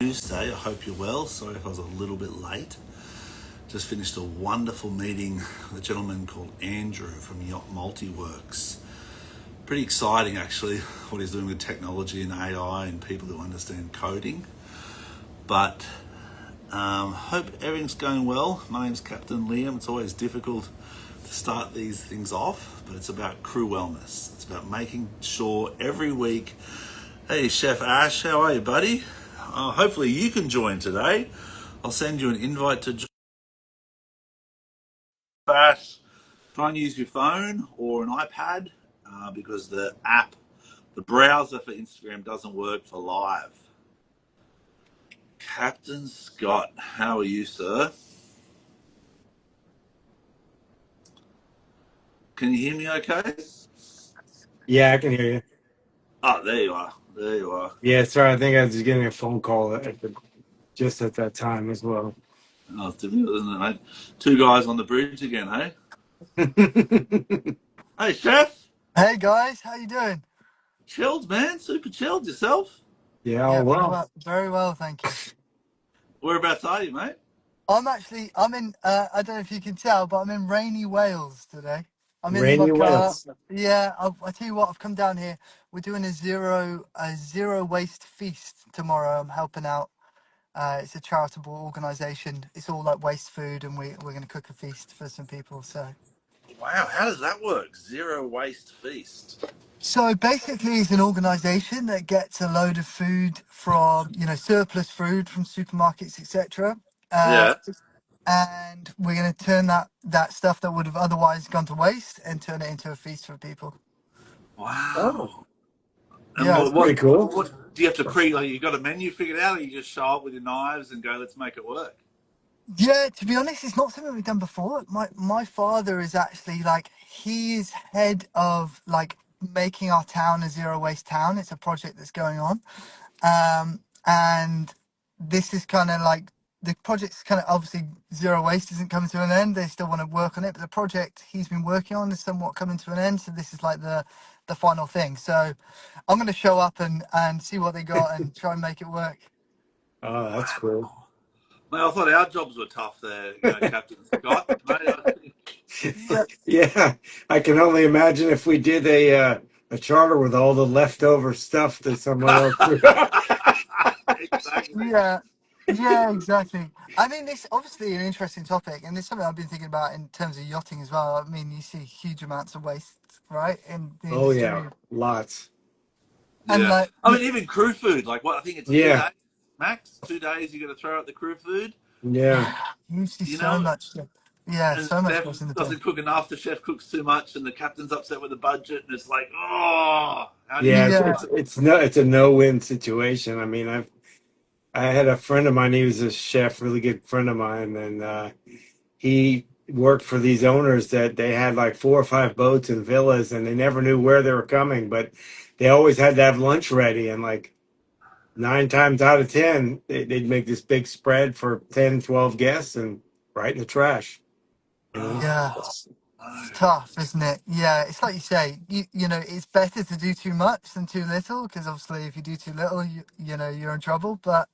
Tuesday. I hope you're well. Sorry if I was a little bit late. Just finished a wonderful meeting with a gentleman called Andrew from Yacht Multiworks. Pretty exciting actually what he's doing with technology and AI and people who understand coding. But hope everything's going well. My name's Captain Liam. It's always difficult to start these things off, but it's about crew wellness. It's about making sure every week. Hey, Chef Ash, how are you, buddy? Hopefully you can join today. I'll send you an invite to join. Ash, try and use your phone or an iPad because the app, the browser for Instagram doesn't work for live. Captain Scott, how are you, sir? Can you hear me okay? Yeah, I can hear you. Oh, there you are. There you are. Yeah, sorry, I think I was just getting a phone call just at that time as well. Oh, it's difficult, isn't it, mate? Two guys on the bridge again, hey? Hey, Chef. Hey guys, how you doing? Chilled, man. Super chilled. Yourself? Yeah, Yeah, oh well. very well, thank you. Whereabouts are you, mate? I'm in, I don't know if you can tell, but I'm in rainy Wales today. I'm in my Rainy car. Wales. Yeah, I tell you what, I've come down here. We're doing a zero waste feast tomorrow. I'm helping out. It's a charitable organisation. It's all like waste food, and we're going to cook a feast for some people. Wow, how does that work? Zero waste feast. So basically, it's an organisation that gets a load of food from, surplus food from supermarkets, etc. Yeah. And we're going to turn that stuff that would have otherwise gone to waste and turn it into a feast for people. Oh, Wow. And Yeah. that's pretty cool. what do you have to like you got a menu figured out, or you just show up with your knives and go, let's make it work? Yeah, to be honest, it's not something we've done before. My father is actually like, he is head of like making our town a zero waste town. It's a project that's going on. And this is kind of like, the project's kind of, obviously zero waste isn't coming to an end. They still want to work on it, but the project he's been working on is somewhat coming to an end. So this is like the final thing. So I'm going to show up and see what they got and try and make it work. Oh, that's cool. Wow. Mate, I thought our jobs were tough there, Captain Scott. Mate, Yeah, Yeah, I can only imagine if we did a charter with all the leftover stuff that someone else threw. exactly. yeah, yeah, exactly. I mean, it's obviously an interesting topic, and it's something I've been thinking about in terms of yachting as well. I mean, you see huge amounts of waste, right, in the Oh yeah, industry, lots. and Yeah. like, I mean, even crew food, like what I think it's two Yeah, days max. 2 days you got to throw out the crew food, yeah, yeah, you see you so know, much, yeah, and so much chef goes in the bin. doesn't cook enough, the chef cooks too much, and the captain's upset with the budget, and it's like, oh, how do you yeah. make It's it Yeah, it's work? it's no it's a no-win situation. I mean, I had a friend of mine. He was a chef, really good friend of mine, and he worked for these owners that they had like 4 or 5 boats and villas, and they never knew where they were coming, but they always had to have lunch ready. And like 9 times out of 10, they'd make this big spread for 10, 12 guests and right in the trash. You know? yeah, Oh, it's no. tough, isn't it? Yeah, it's like you say, it's better to do too much than too little, because obviously if you do too little, you're in trouble. But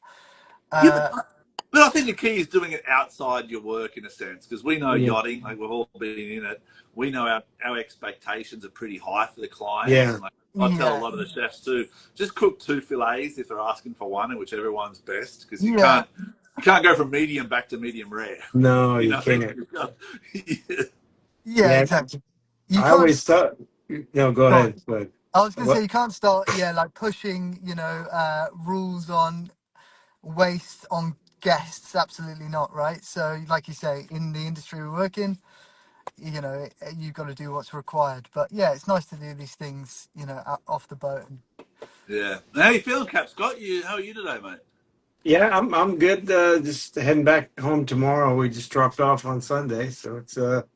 Yeah, uh, but I think the key is doing it outside your work in a sense, because we know Yeah, yachting, like we've all been in it. We know our expectations are pretty high for the clients, yeah, and like I tell a yeah, lot of the chefs too, just cook 2 fillets if they're asking for one, and whichever one's best, because yeah, you can't go from medium back to medium rare. no, You you know, can't. yeah. yeah, Yeah, exactly. You I can't. always thought. No, go Go on. ahead. But I was going to say what? you can't start, like pushing, rules on waste on guests. Absolutely not, right? So, like you say, in the industry we work in, you've got to do what's required. But yeah, it's nice to do these things, off the boat. And Yeah. How you feeling, Cap Scott? How are you today, mate? Yeah, I'm good. Just heading back home tomorrow. We just dropped off on Sunday, so it's a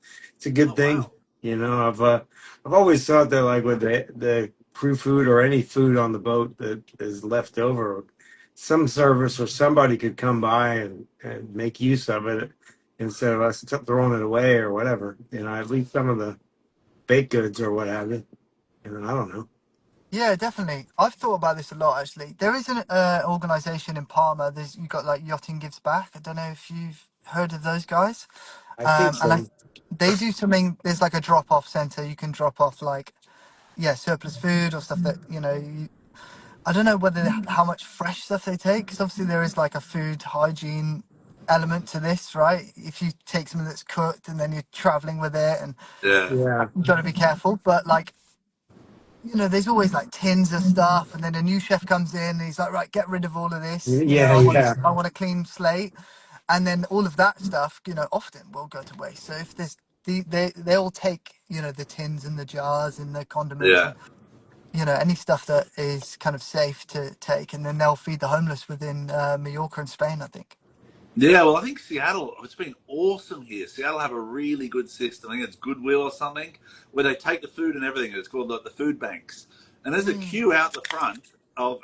good Oh thing. wow. You know, I've always thought that like with the crew food or any food on the boat that is left over, some service or somebody could come by and make use of it instead of us throwing it away or whatever. You know, at least some of the baked goods or what have you. You know, I don't know. Yeah, definitely. I've thought about this a lot actually. There is an organization in Parma. There's you got like Yachting Gives Back. I don't know if you've heard of those guys. I think And so. they do something. There's like a drop off center. You can drop off like surplus food or stuff that I don't know how much fresh stuff they take, because obviously there is like a food hygiene element to this, right? If you take something that's cooked and then you're traveling with it, and Yeah, Yeah. you've got to be careful. But like, there's always like tins of stuff, and then a new chef comes in and he's like, right, get rid of all of this. Yeah, I want yeah. I want a clean slate, and then all of that stuff, often will go to waste. So if there's they all take the tins and the jars and the condiments yeah. and any stuff that is kind of safe to take, and then they'll feed the homeless within Mallorca and Spain, I think. Yeah, well, I think Seattle, it's been awesome here. Seattle have a really good system. I think it's Goodwill or something, where they take the food and everything. It's called the food banks. And there's a Mm. queue out the front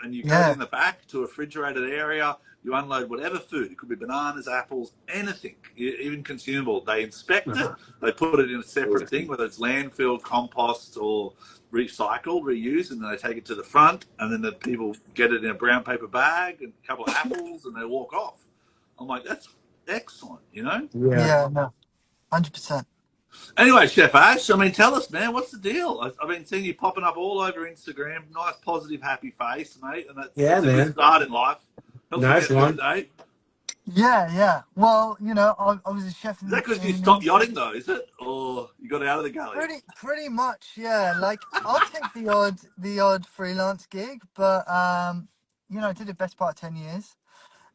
and you go Yeah, in the back to a refrigerated area. You unload whatever food. It could be bananas, apples, anything, even consumable. They inspect it. They put it in a separate thing, whether it's landfill, compost, or recycled, reused, and then they take it to the front. And then the people get it in a brown paper bag and a couple of apples, and they walk off. I'm like, that's excellent. Yeah. yeah, no, 100%. Anyway, Chef Ash, I mean, tell us, man, what's the deal? I've been seeing you popping up all over Instagram. Nice, positive, happy face, mate, and Yeah, that's a good man. start in life. Helps you Nice get through the one. day. Yeah, yeah. Well, I was a chef Is that because you in the stopped industry. yachting, though? Is it, or you got out of the galley? Pretty much, yeah. Like I'll take the odd freelance gig, but I did it best part of 10 years,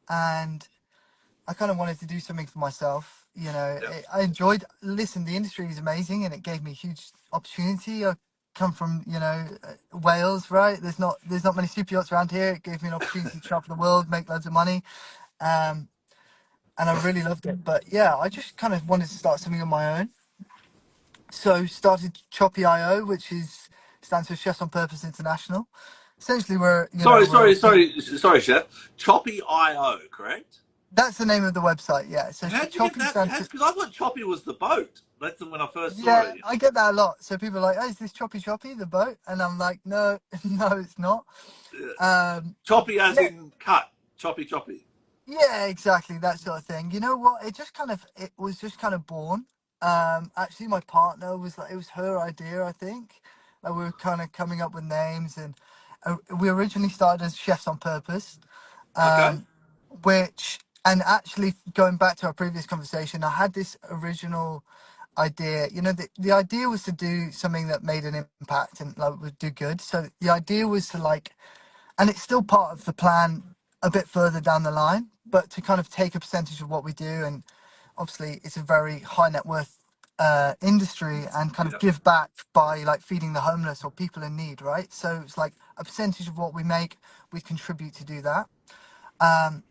and I kind of wanted to do something for myself. Yep. I enjoyed. Listen, the industry is amazing, and it gave me a huge opportunity. I come from Wales, right? There's not many super yachts around here. It gave me an opportunity to travel the world, make loads of money, um, and I really loved it. But yeah, I just kind of wanted to start something on my own. So started Choppy IO, which stands for Chefs on Purpose International. Essentially, Sorry, we're sorry, sorry, sorry, Chef. Choppy IO, correct? that's the name of the website. Yeah. So How'd you get Choppy that? stands for. Because I thought Choppy was the boat. That's when I first saw Yeah, it. I get that a lot. So people are like, "Oh, is this Choppy the boat?" And I'm like, "No, no, it's not." Yeah. Um, Choppy as yeah, in cut. Choppy, choppy. yeah, exactly that sort of thing. You know what? It was just kind of born. Actually, my partner was like, it was her idea, I think. Like we were kind of coming up with names, and we originally started as Chefs on Purpose, Okay. um, and actually going back to our previous conversation, I had this original idea. The idea was to do something that made an impact and like would do good. So the idea was to like, and it's still part of the plan a bit further down the line, but to kind of take a percentage of what we do, and obviously it's a very high net worth industry, and kind of Yeah. give back by like feeding the homeless or people in need, right? So it's like a percentage of what we make, we contribute to do that. Um,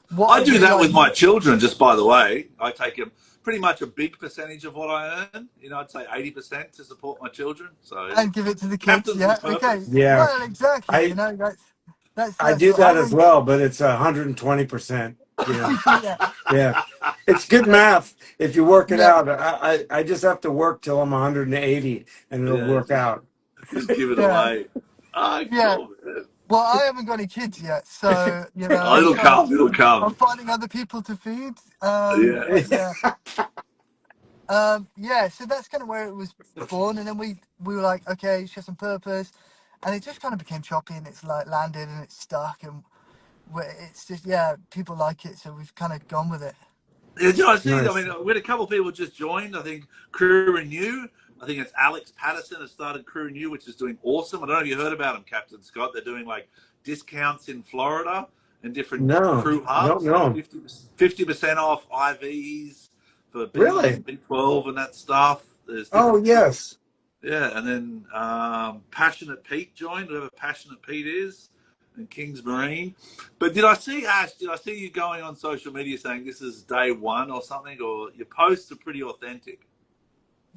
what I I do really that like with my children, just by the way. I take pretty much a big percentage of what I earn. I'd say 80% to support my children. So, and give it to the kids, captains yeah, with okay, purpose. Yeah. well, exactly, I I that's do what I that as think. well, but it's 120%. Yeah. Yeah, Yeah. It's good yeah, math if you work it yeah, out. I just have to work till I'm 180 and it'll Yeah, work out. just give it yeah, away. Oh, yeah. cool, man. Well, I haven't got any kids yet, so Oh, it'll come. It'll I'm come. finding other people to feed. Yeah. But yeah, yeah. So that's kind of where it was born, and then we were like, okay, Chefs on Purpose, and it just kind of became choppy, and it's like landed and it's stuck, and it's just people like it, so we've kind of gone with it. Yeah, I see. I Nice. mean, we had a couple of people just joined. I think Crew Renew. I think it's Alex Patterson has started Crew Renew, which is doing awesome. I don't know if you heard about them, Captain Scott. They're doing like discounts in Florida and different No, crew I don't hubs, like know. 50% off IVs for B, Really? B12 and that stuff. There's Oh, different crew. yes. Yeah, and then Passionate Pete joined, whoever Passionate Pete is, and Kings Marine. But did I see, Ash, did I see you going on social media saying this is day one or something, or your posts are pretty authentic?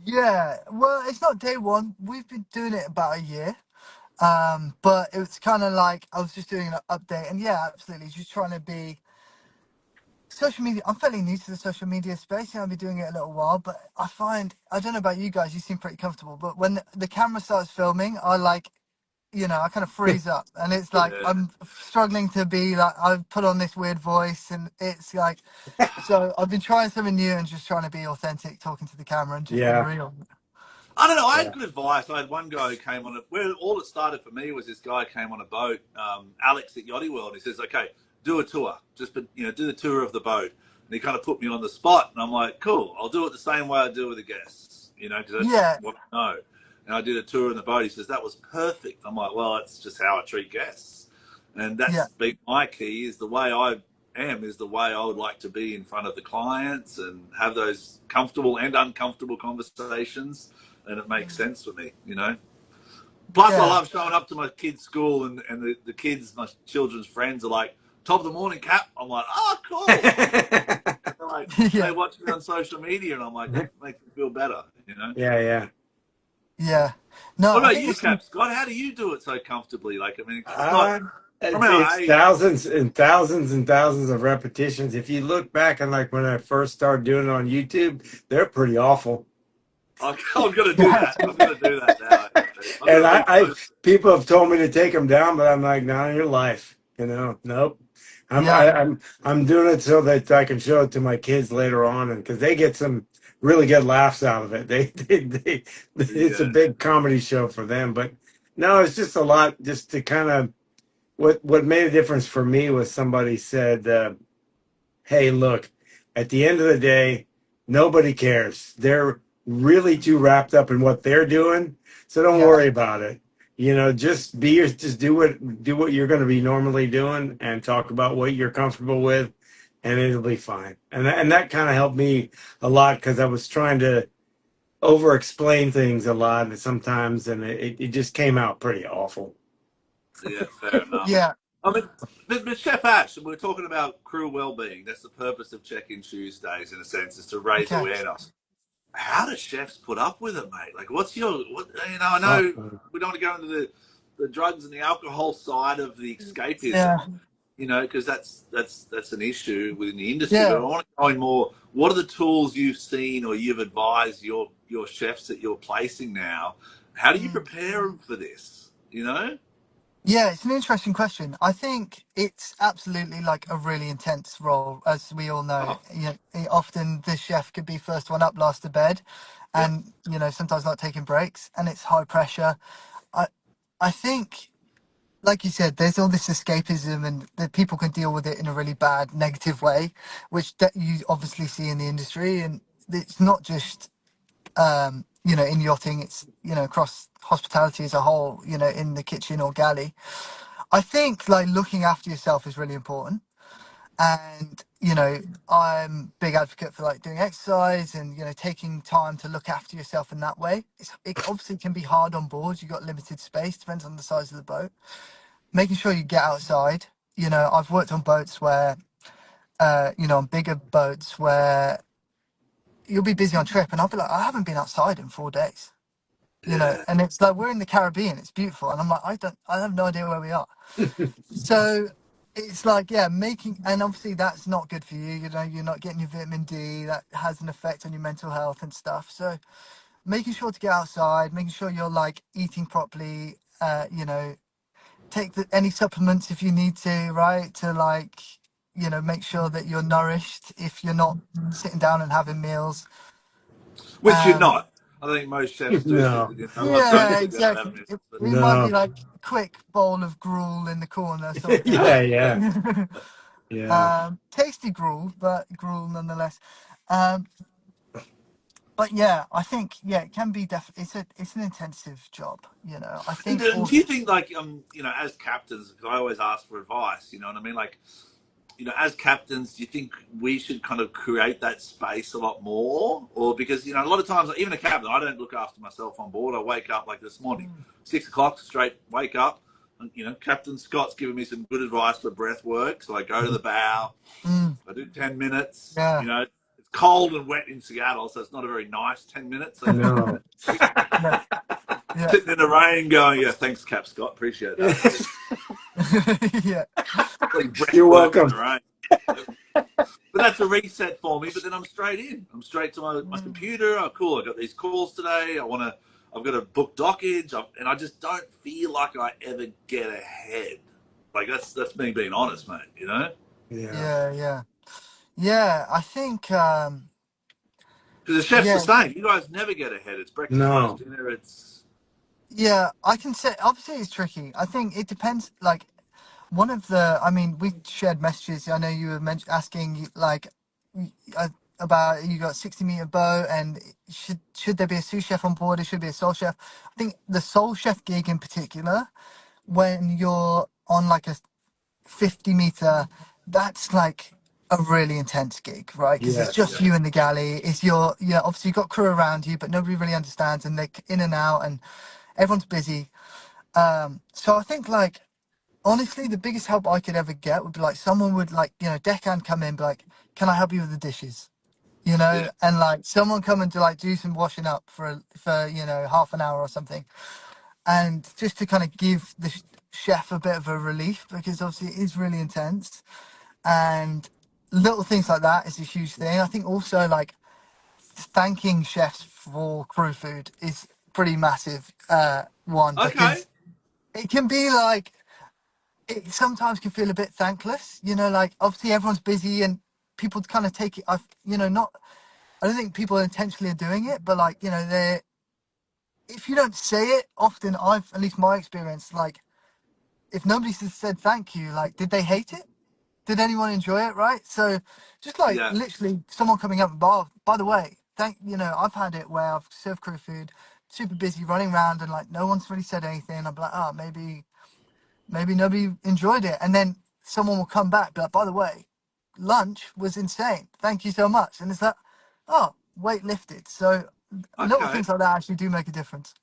Yeah, well, it's not day one. We've been doing it about a year. But it was kind of like I was just doing an update, and yeah, absolutely, just trying to be social media. I'm fairly new to the social media space. I've been doing it a little while, but I don't know about you guys. You seem pretty comfortable, but when the camera starts filming, I like. I kind of freeze up, and it's like Yeah. I'm struggling to be like I've put on this weird voice, and it's like so I've been trying something new and just trying to be authentic, talking to the camera, and just be Yeah, real. I don't know. I yeah. had good advice. I had one guy who came on it. Where all it started for me was this guy came on a boat, Alex at Yachting World. He says, "Okay, do a tour. Just do the tour of the boat." And he kind of put me on the spot, and I'm like, "Cool. I'll do it the same way I do with the guests. Because that's Yeah, what I know." And I did a tour in the boat. He says that was perfect. I'm like, "Well, that's just how I treat guests." And yeah, that's been my key. Is the way I am is the way I would like to be in front of the clients and have those comfortable and uncomfortable conversations, and it makes sense for me. Plus, I yeah, love showing up to my kids' school, and the kids, my children's friends, are like, "Top of the morning, Cap." I'm like, "Oh, cool." They're like, they yeah, watch me on social media, and I'm like, that makes me feel better. Yeah, yeah. yeah. No, What I about think you, it's Cap Scott? How do you do it so comfortably? Like, I mean, 'cause it's not Uh, from our it's age. thousands and thousands and thousands of repetitions. If you look back and like when I first started doing it on YouTube, they're pretty awful. I'm gonna do that. I'm gonna do that now. Actually. I'm And gonna I repost. people have told me to take them down, but I'm like, not in your life. Nope. I'm yeah, I, I'm doing it so that I can show it to my kids later on, and because they get some really good laughs out of it. They it's a Yeah, big comedy show for them. But no, it's just a lot just to kind of what made a difference for me was somebody said. Hey, look, at the end of the day, nobody cares. They're really too wrapped up in what they're doing. So don't yeah. worry about it. Just do what you're going to be normally doing and talk about what you're comfortable with, and it'll be fine. And that kind of helped me a lot because I was trying to over explain things a lot sometimes, and it just came out pretty awful. yeah, fair enough. Yeah. I mean, but Chef Ash, we're talking about crew well-being. That's the purpose of Check-in Tuesdays, in a sense, is to raise Okay. awareness. How do chefs put up with it, mate? Like, I Uh, know we don't want to go into the drugs and the alcohol side of the escapism, Yeah. because that's an issue within the industry. But I Yeah. want to go in more. What are the tools you've seen or you've advised your chefs that you're placing now? How do you Mm. prepare them for this? Yeah, it's an interesting question. I think it's absolutely like a really intense role, as we all know. Oh, Often the chef could be first one up, last to bed, yep, and sometimes not taking breaks, and it's high pressure. I I think, like you said, there's all this escapism, and that people can deal with it in a really bad, negative way, which that you obviously see in the industry, and it's not just in yachting. It's across hospitality as a whole. In the kitchen or galley. I think like looking after yourself is really important. And, I'm big advocate for like doing exercise and, taking time to look after yourself in that way. It obviously can be hard on board. You've got limited space, depends on the size of the boat. Making sure you get outside. I've worked on boats where, on bigger boats where you'll be busy on trip and I'll be like, I haven't been outside in 4 days. yeah, And it's like we're in the Caribbean, it's beautiful. And I'm like, I have no idea where we are. So it's like, yeah, and obviously that's not good for you. You're not getting your vitamin D. That has an effect on your mental health and stuff. So making sure to get outside, making sure you're like eating properly, take any supplements if you need to, right? To like, make sure that you're nourished if you're not sitting down and having meals. which you're Um, not. I think most chefs do think no, that I'm going to yeah, sit down and have exactly. this, but It might be no. like a quick bowl of gruel in the corner sort of thing. Yeah, yeah, yeah. Tasty gruel, but gruel nonetheless. Um, but yeah, I think it can be definitely. It's an intensive job. I And think do also. you think, like, as captains, because I always ask for advice, you know what I mean? Like, as captains, do you think we should kind of create that space a lot more? Or because, a lot of times, even a captain, I don't look after myself on board. I wake up like this morning, Mm, 6 o'clock, straight, wake up. And, Captain Scott's given me some good advice for breath work. So I go to the bow, mm, I do 10 minutes, yeah, it's cold and wet in Seattle, so it's not a very nice 10 minutes. So No. yeah, yeah, sitting in the rain going, yeah, thanks, Cap Scott. Appreciate that. yeah, Like breath You're work in welcome. the rain. Yep. But that's a reset for me. But then I'm straight in. I'm straight to my mm, computer. Oh, cool. I got these calls today. I want to I've got to book dockage, and I just don't feel like I ever get ahead. Like that's me being honest, mate. You know, Yeah. Yeah, yeah, yeah. I think, because the chef's the yeah, same. You guys never get ahead. It's breakfast, lunch, No. dinner. It's yeah. I can say obviously it's tricky. I think it depends. Like one of the, I mean, we shared messages. I know you were asking like uh, about you got 60-meter boat and should there be a sous chef on board? It should be a sole chef. I think the sole chef gig in particular, when you're on like a 50-meter, that's like a really intense gig, right? Because it's Yes. just you in the galley. It's your, yeah, obviously you've got crew around you, but nobody really understands and they're in and out and everyone's busy. So I think like, honestly, the biggest help I could ever get would be like someone would like, deckhand come in, be like, can I help you with the dishes? yeah, And like someone come and to like do some washing up for half an hour or something, and just to kind of give the chef a bit of a relief because obviously it is really intense, and little things like that is a huge thing. I think also like thanking chefs for crew food is pretty massive one okay, because it can be like it sometimes can feel a bit thankless, like obviously everyone's busy and people kind of take it, not, I don't think people intentionally are doing it, but like, they're, if you don't say it often, at least my experience, like if nobody said thank you, like, did they hate it? Did anyone enjoy it? Right. So just like yeah, literally someone coming up and bar, by the way, I've had it where I've served crew food, super busy running around and like no one's really said anything. I'm like, oh, maybe nobody enjoyed it. And then someone will come back, be like, by the way, lunch was insane. Thank you so much. And it's like, oh, weight lifted. So little okay. things like that actually do make a difference.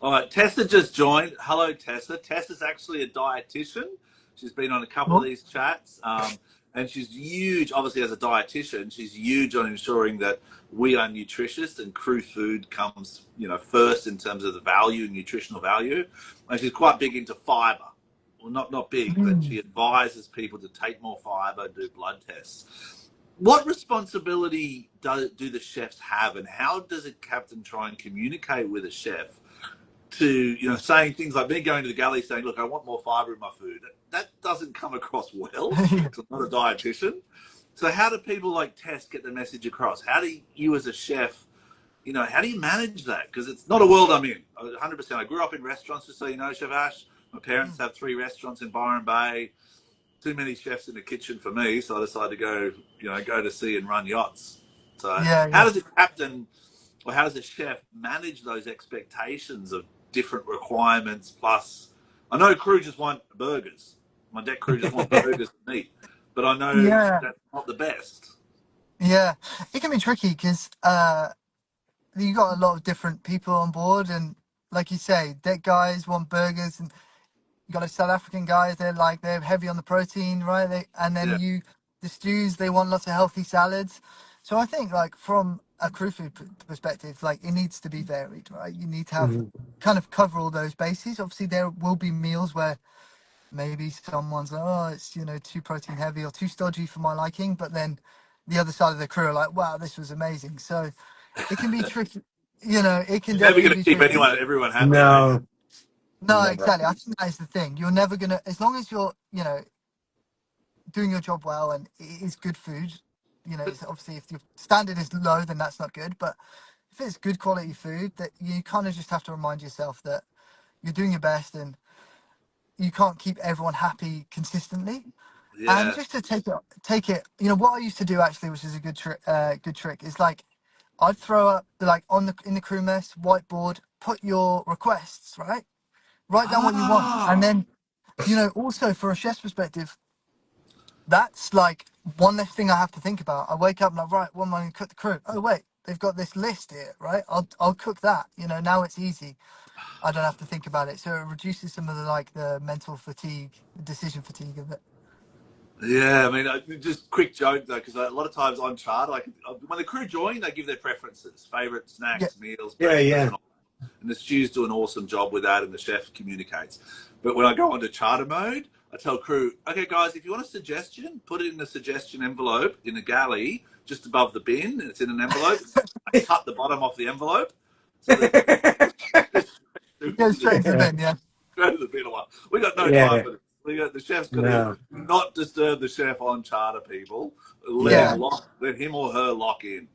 All right, Tessa just joined. Hello, Tessa. Tessa's actually a dietitian. She's been on a couple of Cool. these chats, and she's huge. Obviously, as a dietitian, she's huge on ensuring that we are nutritious and crew food comes, first in terms of the value, nutritional value. And she's quite big into fibre. Well, not big, but Mm. she advises people to take more fibre, do blood tests. What responsibility do the chefs have, and how does a captain try and communicate with a chef to saying things like me going to the galley saying, look, I want more fibre in my food? That doesn't come across well because I'm not a dietitian. So how do people like Tess get the message across? How do you as a chef, how do you manage that? Because it's not a world I'm in. 100%. I grew up in restaurants, just so you know, Chef Ash. My parents have 3 restaurants in Byron Bay. Too many chefs in the kitchen for me, so I decided to go to sea and run yachts. So Yeah, how yeah. does a captain or how does a chef manage those expectations of different requirements? Plus, I know crew just want burgers. My deck crew just want burgers and meat, but I know Yeah, that's not the best. yeah. It can be tricky because you got a lot of different people on board, and like you say, deck guys want burgers, and you got the South African guys. They're heavy on the protein, right? And then Yeah, the stews. They want lots of healthy salads. So I think like from a crew food perspective, like it needs to be varied, right? You need to have Mhm. kind of cover all those bases. Obviously, there will be meals where maybe someone's like, oh, it's too protein heavy or too stodgy for my liking, but then the other side of the crew are like, wow, this was amazing. So it can be tricky. It can you're never definitely going to be keep tricky. everyone happy, are you? No. No, Never. exactly. I think that is the thing. You're never gonna, as long as you're, doing your job well and it is good food. But It's obviously if your standard is low, then that's not good. But if it's good quality food, that you kind of just have to remind yourself that you're doing your best and you can't keep everyone happy consistently. And yeah. just to take it. What I used to do actually, which is a good trick, is like I'd throw up like in the crew mess whiteboard, put your requests, right, write down what you want, and Ah, then also for a chef's perspective, that's like one less thing I have to think about. I wake up and I'm like, right, what am I going to cook the crew? Oh wait, they've got this list here, right? I'll cook that. Now it's easy. I don't have to think about it, so it reduces some of the mental fatigue, the decision fatigue of it. yeah. I mean, just quick joke though, because a lot of times on charter, when the crew join, they give their preferences, favorite Yeah. snacks, meals, Yeah, breakfast, yeah. and all. And the stews do an awesome job with that, and the chef communicates. But when I go into charter mode, I tell crew, okay, guys, if you want a suggestion, put it in the suggestion envelope in the galley just above the bin, and it's in an envelope. I cut the bottom off the envelope so that Go straight into the Yeah, bin. Yeah. Go to the bin one. We got no time yeah, for this. We got the chef's got to no, not disturb the chef on charter. People, let him yeah, Yeah. lock, let him or her lock in.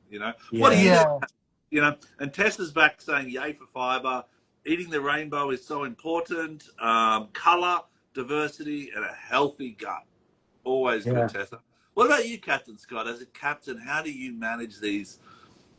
What do yeah, you do? Yeah. And Tessa's back saying yay for fibre. Eating the rainbow is so important. Colour, diversity, and a healthy gut. Always good, yeah. Tessa. What about you, Captain Scott? As a captain, how do you manage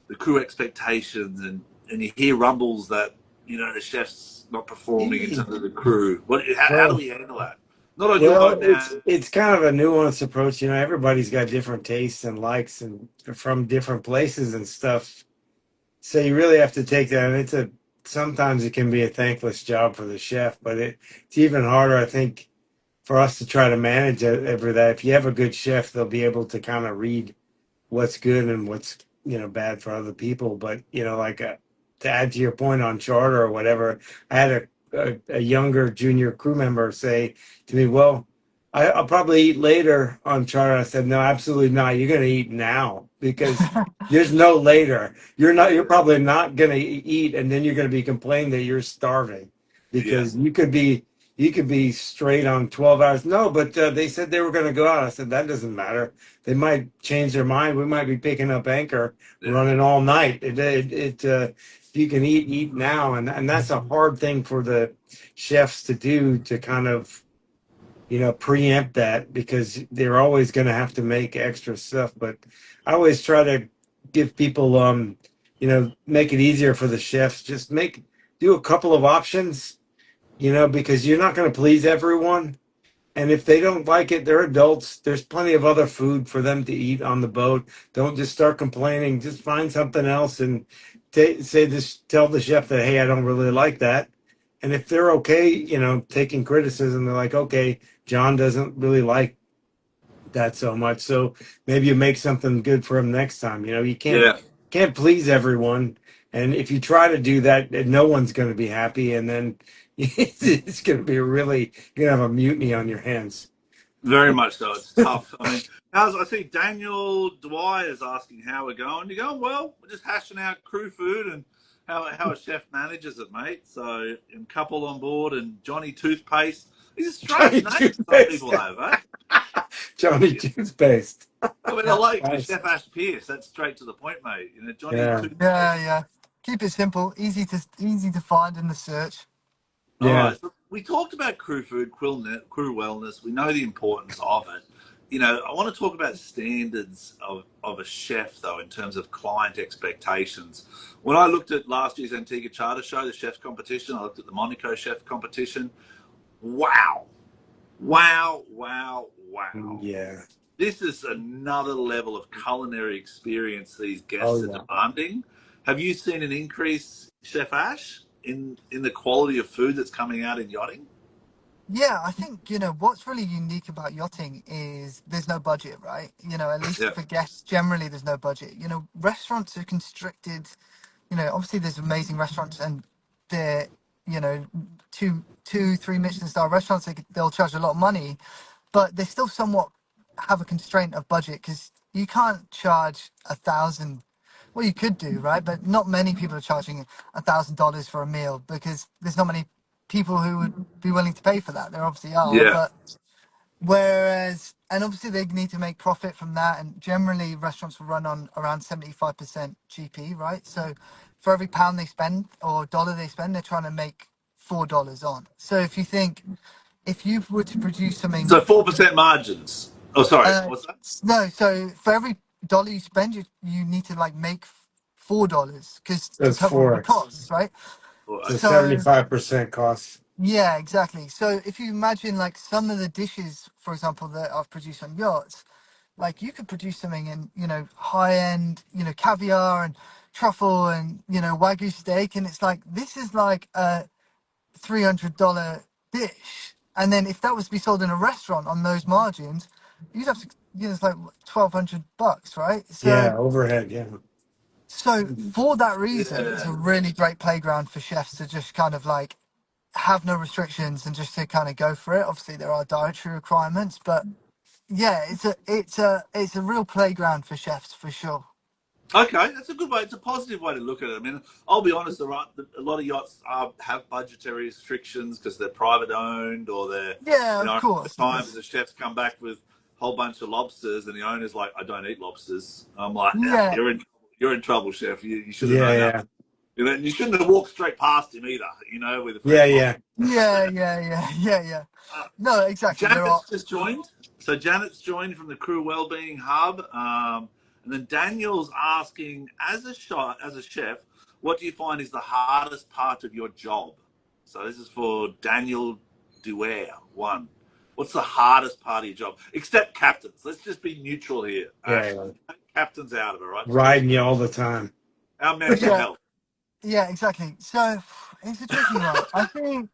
the crew expectations, and you hear rumbles that the chef's not performing in E- terms of the crew? How do Well, we handle that? Not on your well, boat it's now. it's kind of a nuanced approach. Everybody's got different tastes and likes, and from different places and stuff. So you really have to take that. And sometimes it can be a thankless job for the chef, but it's even harder, I think, for us to try to manage every that. If you have a good chef, they'll be able to kind of read what's good and what's bad for other people. But like to add to your point on charter or whatever, I had a younger junior crew member say to me, "Well, I'll probably eat later on charter." I said, "No, absolutely not. You're going to eat now because there's no later. You're not. You're probably not going to eat, and then you're going to be complaining that you're starving Yeah, because you could be straight on 12 hours. No, but they said they were going to go out. I said that doesn't matter. They might change their mind. We might be picking up anchor, yeah, running all night. If you can eat now, and that's a hard thing for the chefs to do to kind of preempt that because they're always going to have to make extra stuff. But I always try to give people make it easier for the chefs. Just do a couple of options, because you're not going to please everyone. And if they don't like it, they're adults. There's plenty of other food for them to eat on the boat. Don't just start complaining. Just find something else and tell the chef that, hey, I don't really like that. And if they're okay, taking criticism, they're like, okay, John doesn't really like that so much. So maybe you make something good for him next time. You can't yeah. can't please everyone. And if you try to do that, no one's going to be happy. And then it's going to be you're going to have a mutiny on your hands. Very much so. It's tough. I mean, I see Daniel Dwyer is asking how we're going. You're going well. We're just hashing out crew food and how a chef manages it, mate. So, and couple on board and Johnny Toothpaste. These are strange Johnny names some Toothpaste. people have, eh? Johnny Toothpaste. I mean, I like Nice. Chef Ash Pierce. That's straight to the point, mate. Johnny Yeah. Yeah. Toothpaste. Yeah. Keep it simple, easy to find in the search. All Yeah. right. So we talked about crew food, crew wellness. We know the importance of it. I want to talk about standards of a chef, though, in terms of client expectations. When I looked at last year's Antigua Charter Show, the chef's competition, I looked at the Monaco chef competition. Wow. Wow, wow, wow. Yeah. This is another level of culinary experience these Oh guests are yeah. demanding. Have you seen an increase, Chef Ash, in the quality of food that's coming out in yachting? Yeah, I think, what's really unique about yachting is there's no budget, right? At least Yeah. for guests, generally there's no budget. Restaurants are constricted. Obviously there's amazing restaurants and they're, you know, two, three Michelin star restaurants, they'll charge a lot of money, but they still somewhat have a constraint of budget because you can't charge 1,000. Well, you could do, right? But not many people are charging $1,000 for a meal because there's not many people who would be willing to pay for that. There obviously are, Yeah. but and obviously they need to make profit from that. And generally, restaurants will run on around 75% GP, right? So for every pound they spend or dollar they spend, they're trying to make $4 on. So if you were to produce something, So 4% margins. Oh, sorry. uh, What's that? no, so for every dollar you spend, you need to like make $4 because to That's cover all the 4x. costs, right? Oh, So okay. So 75% cost. yeah, exactly. So if you imagine like some of the dishes, for example, that I've produced on yachts, like you could produce something in, high end, caviar and truffle and, Wagyu steak. And it's like, this is like a $300 dish. And then if that was to be sold in a restaurant on those margins, you'd have to, it's like $1,200, right? So, Yeah, overhead. Yeah. so for that reason, it's Yeah. a really great playground for chefs to just kind of like have no restrictions and just to kind of go for it. Obviously, there are dietary requirements, but yeah, it's a real playground for chefs for sure. Okay, that's a good way. It's a positive way to look at it. I mean, I'll be honest. A lot of yachts have budgetary restrictions because they're private owned, or they're, Yeah, you of know, course. times the chefs come back with a whole bunch of lobsters, and the owner's like, "I don't eat lobsters." I'm like, yeah, Yeah, you're in trouble, chef. You should have Yeah, known that. yeah, You know, and you shouldn't have walked straight past him either. You know, with a yeah, fresh lobster. yeah. yeah. Uh, No, exactly. There are. Janet's just joined. So Janet's joined from the Crew Wellbeing Hub. And then Daniel's asking, as a chef, what do you find is the hardest part of your job? So this is for Daniel Duer. One. What's the hardest part of your job? Except captains. Let's just be neutral here. Yeah, yeah. Captains out of it, right? Riding you all the time. Our mental Yeah, health. yeah, exactly. So it's a tricky one. I think.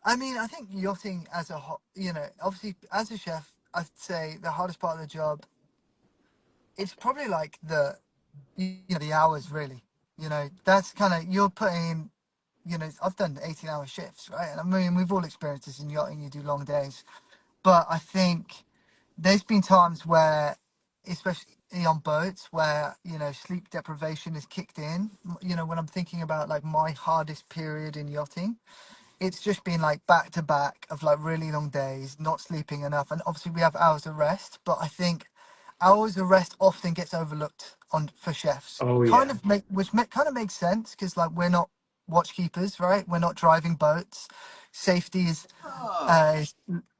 I mean, I think yachting as a obviously as a chef, I'd say the hardest part of the job. It's probably like the hours really. That's kind of you're putting. I've done 18-hour shifts, right? And I mean, we've all experienced this in yachting. You do long days, but I think there's been times where, especially on boats, where sleep deprivation is kicked in. When I'm thinking about like my hardest period in yachting, it's just been like back to back of like really long days, not sleeping enough, and obviously we have hours of rest. But I think hours of rest often gets overlooked on for chefs. Oh Kind yeah, of kind of makes sense because like we're not watchkeepers, right? We're not driving boats. Safety is Oh. uh,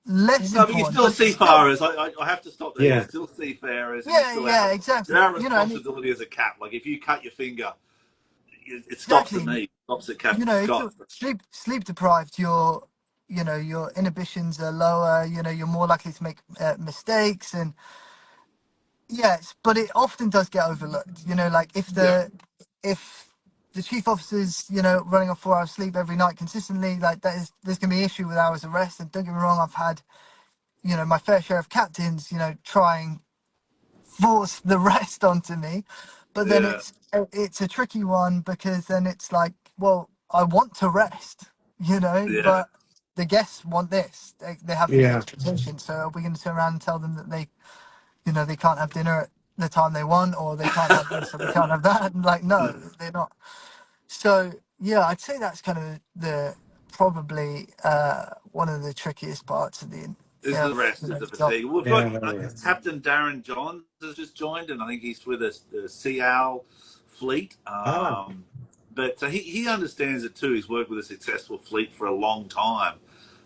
less No, but you're important, still but still. seafarers. I have to stop there. You're yeah, still seafarers, and you Yeah, still yeah, have exactly. our And it, responsibility as a cap. Like if you cut your finger, it stops at exactly. me. It stops at Captain If Scott. you're sleep deprived, your inhibitions are lower. You're more likely to make mistakes, and yes, but it often does get overlooked. Like Yeah, if the chief officer's running on 4 hours sleep every night consistently, like there's gonna be issue with hours of rest. And don't get me wrong, I've had my fair share of captains trying force the rest onto me, but then yeah, it's a tricky one because then it's like, well, I want to rest, yeah, but the guests want this. They have these yeah. expectations. So are we going to turn around and tell them that they can't have dinner at the time they want, or they can't have this, or they can't have that? And like, no, they're not. So yeah, I'd say that's kind of the probably one of the trickiest parts of is the rest, is the job. fatigue. We've got Yeah, yeah. Captain Darren Johns has just joined, and I think he's with us, the Sea Owl fleet. Ah, But he understands it too. He's worked with a successful fleet for a long time.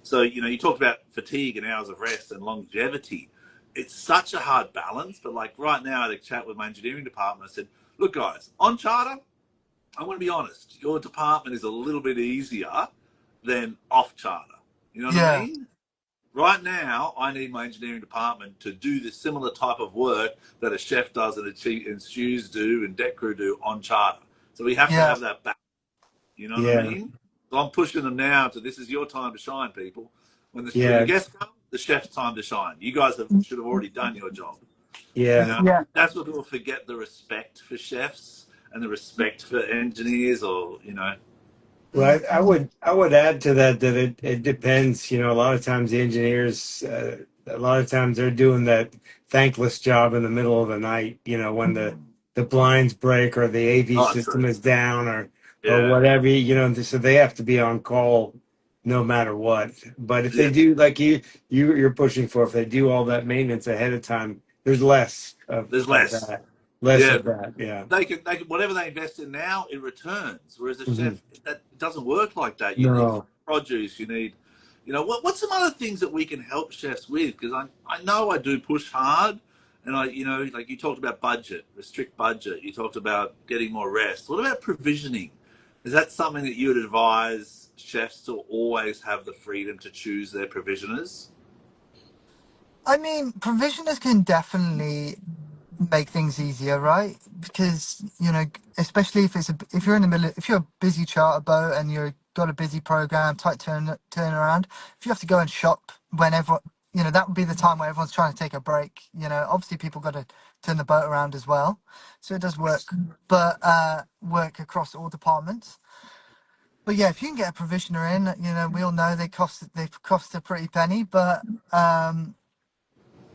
So, you talked about fatigue and hours of rest and longevity. It's such a hard balance. But like right now, I had a chat with my engineering department. I said, look, guys, on charter, I'm going to be honest, your department is a little bit easier than off charter. You know what I Yeah, mean? Right now, I need my engineering department to do the similar type of work that a chef does and stews do and deck crew do on charter. So we have to yeah. have that back. You know what I yeah, mean? So I'm pushing them now to this is your time to shine, people. When the yeah, guests come, the chef's time to shine. You guys should have already done your job. You yeah. know, Yeah, that's what people forget: the respect for chefs and the respect for engineers, or Well, I would add to that that it depends. A lot of times the engineers, a lot of times they're doing that thankless job in the middle of the night. When the blinds break or the AV oh, system true, is down or yeah, whatever. So they have to be on call no matter what. But if they yeah, do, like you're pushing for, if they do all that maintenance ahead of time, there's less there's of less, that, less yeah. of that. Yeah. They can whatever they invest in now, it returns. Whereas a hmm chef, that doesn't work like that. You need No. produce. You need, what's some other things that we can help chefs with? Because I know I do push hard, and like you talked about budget, restrict budget. You talked about getting more rest. What about provisioning? Is that something that you would advise chefs to always have the freedom to choose their provisioners? I mean, provisioners can definitely make things easier, right? Because especially if you're in the middle, if you're a busy charter boat and you've got a busy program, tight turnaround, if you have to go and shop whenever, that would be the time where everyone's trying to take a break. Obviously people got to turn the boat around as well, so it does work, but work across all departments. But yeah, if you can get a provisioner in, we all know they cost a pretty penny, but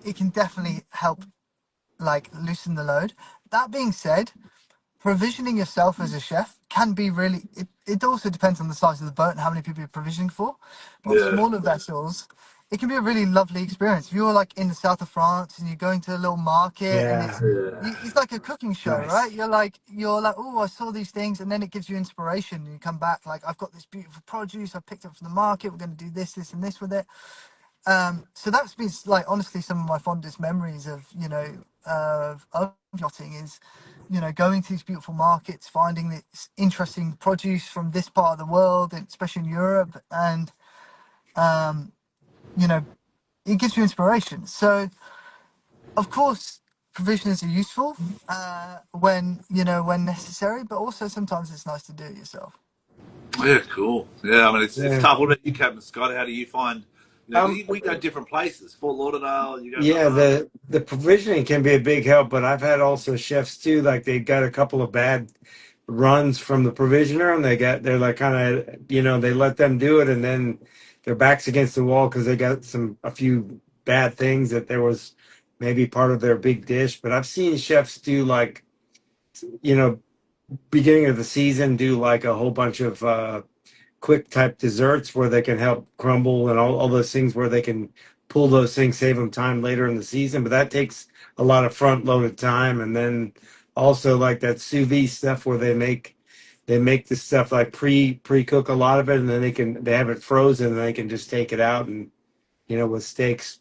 it can definitely help like loosen the load. That being said, provisioning yourself as a chef can be really it also depends on the size of the boat and how many people you're provisioning for, but on Yeah. smaller vessels it can be a really lovely experience. If you're like in the south of France and you're going to a little market and Yeah, it's Yeah. it's like a cooking show, right? nice. You're like, oh, I saw these things, and then it gives you inspiration and you come back like, I've got this beautiful produce I picked up from the market, we're going to do this and this with it. So that's been like honestly some of my fondest memories of of yachting is going to these beautiful markets, finding this interesting produce from this part of the world, and especially in Europe, and um, you know it gives you inspiration. So of course provisioners are useful when necessary, but also sometimes it's nice to do it yourself. Yeah, cool. Yeah, I mean, it's Yeah. tough. What about you, Captain Scott? How do you find, 'cause Um, we go different places. Fort Lauderdale, you go yeah, Bahamas. the provisioning can be a big help, but I've had also chefs too, like they got a couple of bad runs from the provisioner and they're like kind of, they let them do it and then their backs against the wall because they got a few bad things that there was maybe part of their big dish. But I've seen chefs do like, you know, beginning of the season, do like a whole bunch of quick type desserts where they can help crumble and all those things where they can pull those things, save them time later in the season. But that takes a lot of front loaded time. And then also like that sous vide stuff where they make the stuff like pre cook a lot of it and then they have it frozen and they can just take it out and with steaks